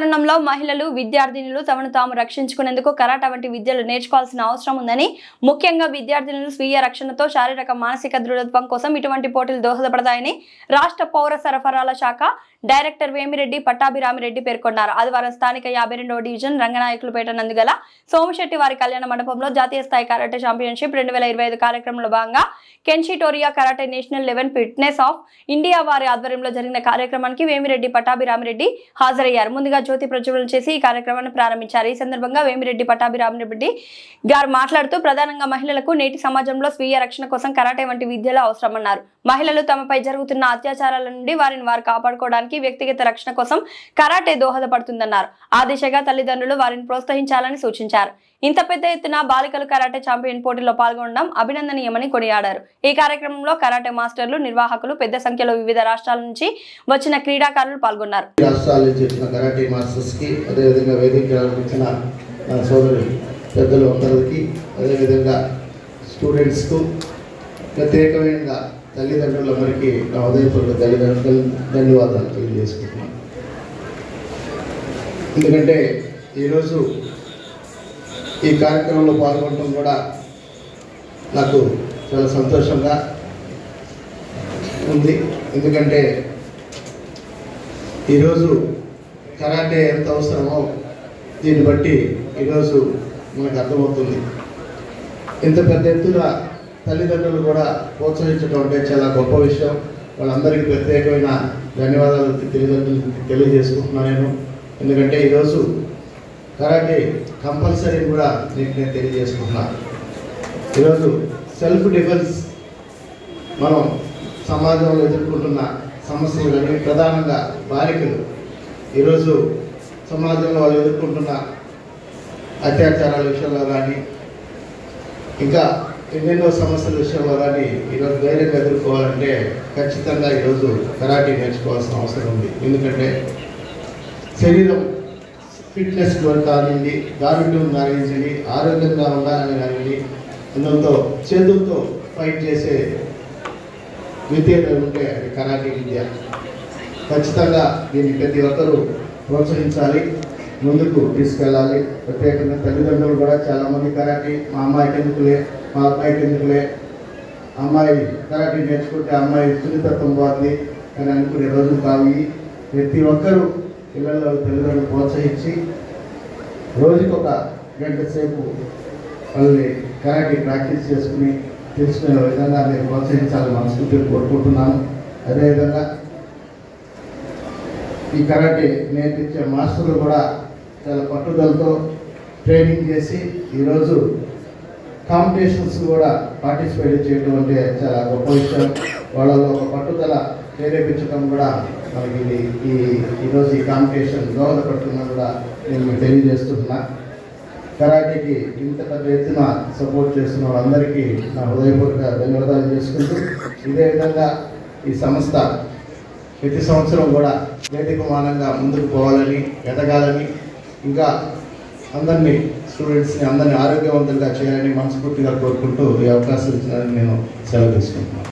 తరుణంలో మహిళలు విద్యార్థినులు తమను తాము రక్షించుకునేందుకు కరాటే వంటి విద్యలు నేర్చుకోవాల్సిన అవసరం ఉందని, ముఖ్యంగా విద్యార్థినులు స్వీయ రక్షణతో శారీరక మానసిక దృఢత్వం కోసం ఇటువంటి పోటీలు దోహదపడతాయని రాష్ట్ర పౌర సరఫరాల శాఖ డైరెక్టర్ వేమిరెడ్డి పట్టాభిరామిరెడ్డి పేర్కొన్నారు. ఆదివారం స్థానిక 52వ డివిజన్ రంగనాయకులపేట నందుగల సోమశెట్టి వారి కళ్యాణ మండపంలో జాతీయ స్థాయి కరాటే ఛాంపియన్షిప్ 2025 కార్యక్రమంలో భాగంగా కెన్షిటోరియా karate national level fitness of India వారి ఆధ్వర్యంలో జరిగిన కార్యక్రమానికి వేమిరెడ్డి పట్టాభిరామిరెడ్డి హాజరయ్యారు. ముందుగా జ్యోతి ప్రజ్వలన చేసి ఈ కార్యక్రమాన్ని ప్రారంభించారు. ఈ సందర్భంగా వేమిరెడ్డి పట్టాభిరామిరెడ్డి గారు మాట్లాడుతూ ప్రధానంగా మహిళలకు నేటి సమాజంలో స్వీయ రక్షణ కోసం కరాటే వంటి విద్యలు అవసరమన్నారు. మహిళలు తమపై జరుగుతున్న అత్యాచారాల నుండి వారిని వారు కాపాడుకోవడానికి వ్యక్తిగత రక్షణ కోసం కరాటే దోహదపడుతుందన్నారు. ఆ దిశగా తల్లిదండ్రులు వారిని ప్రోత్సహించాలని సూచించారు. ఇంత పెద్ద ఎత్తున బాలికలు కరాటే ఛాంపియన్ పోటీలో పాల్గొనడం అభినందనీయమని కొనియాడారు. ఈ కార్యక్రమంలో కరాటే మాస్టర్లు, నిర్వాహకులు, పెద్ద సంఖ్యలో వివిధ రాష్ట్రాల నుంచి వచ్చిన క్రీడాకారులు పాల్గొన్నారు. రాష్ట్రాల నుంచి వచ్చిన కరాటే మాస్టర్స్ కి, అదేవిధంగా వేదికలకు వచ్చిన సోదరు పెద్దలు అందరికీ, అదేవిధంగా స్టూడెంట్స్కు, ప్రత్యేకమైన తల్లిదండ్రులందరికీ నా ఉదయపూర్వక ధన్యవాదాలు తెలియజేసుకుంటున్నాను. ఎందుకంటే ఈరోజు ఈ కార్యక్రమంలో పాల్గొనడం కూడా నాకు చాలా సంతోషంగా ఉంది. ఎందుకంటే ఈరోజు కరాటే ఎంత అవసరమో దీన్ని బట్టి ఈరోజు మనకు అర్థమవుతుంది. ఇంత పెద్ద ఎత్తున తల్లిదండ్రులు కూడా ప్రోత్సహించడం అంటే చాలా గొప్ప విషయం. వాళ్ళందరికీ ప్రత్యేకమైన ధన్యవాదాలు తెలియజేసుకుంటున్నాను నేను. ఎందుకంటే ఈరోజు కరాటే కంపల్సరీ కూడా నేను తెలియజేసుకుంటున్నాను. ఈరోజు సెల్ఫ్ డిఫెన్స్ మనం సమాజంలో ఎదుర్కొంటున్న సమస్యలు కానీ, ప్రధానంగా బాలికలు ఈరోజు సమాజంలో వాళ్ళు ఎదుర్కొంటున్న అత్యాచారాల విషయంలో కానీ, ఇంకా ఎన్నెన్నో సమస్యల విషయంలో కానీ ఈరోజు ధైర్యంగా ఎదుర్కోవాలంటే ఖచ్చితంగా ఈరోజు కరాటే నేర్చుకోవాల్సిన అవసరం ఉంది. ఎందుకంటే శరీరం ఫిట్నెస్ కానివ్వండి, దారుణ్యం కానివ్వండి, ఆరోగ్యంగా ఉండాలని కానివ్వండి, అందులో చేతులతో ఫైట్ చేసే విద్య ఉంటే అది కరాటే విద్య. ఖచ్చితంగా దీన్ని ప్రతి ఒక్కరూ ప్రోత్సహించాలి, ముందుకు తీసుకెళ్ళాలి. ప్రత్యేకంగా తల్లిదండ్రులు కూడా చాలామంది కరాటే మా అమ్మాయికి ఎందుకులే, మా అబ్బాయికి ఎందుకులే, అమ్మాయి కరాటే నేర్చుకుంటే అమ్మాయి సున్నితత్వం పోతుంది అని అనుకునే రోజులు కావు. ప్రతి ఒక్కరూ పిల్లల్లో తల్లిదండ్రులు ప్రోత్సహించి రోజుకి 1 గంట సేపు వాళ్ళని కరాటే ప్రాక్టీస్ చేసుకుని తెలుసుకునే విధంగా నేను ప్రోత్సహించాలని మనస్ఫూర్తిగా కోరుకుంటున్నాను. అదేవిధంగా ఈ కరాటే నేర్పించే మాస్టర్లు కూడా చాలా పట్టుదలతో ట్రైనింగ్ చేసి ఈరోజు కాంపిటీషన్స్ కూడా పార్టిసిపేట్ చేయడం అంటే చాలా గొప్ప విషయం. వాళ్ళలో ఒక పట్టుదల ప్రేరేపించడం కూడా మనకి ఈరోజు ఈ కాంపిటీషన్ దోహదపడుతుందని కూడా నేను తెలియజేస్తున్నా. కరాటేకి ఇంత పెద్ద ఎత్తున సపోర్ట్ చేస్తున్న వాళ్ళందరికీ నా హృదయపూర్వక ధన్యవాదాలు చేసుకుంటూ, ఇదే విధంగా ఈ సంస్థ ప్రతి సంవత్సరం కూడా వేదికమానంగా ముందుకు పోవాలని, ఎదగాలని, ఇంకా అందరినీ స్టూడెంట్స్ని అందరినీ ఆరోగ్యవంతంగా చేయాలని మనస్ఫూర్తిగా కోరుకుంటూ ఈ అవకాశం ఇచ్చినందుకు నేను సెలవు తీసుకుంటున్నాను.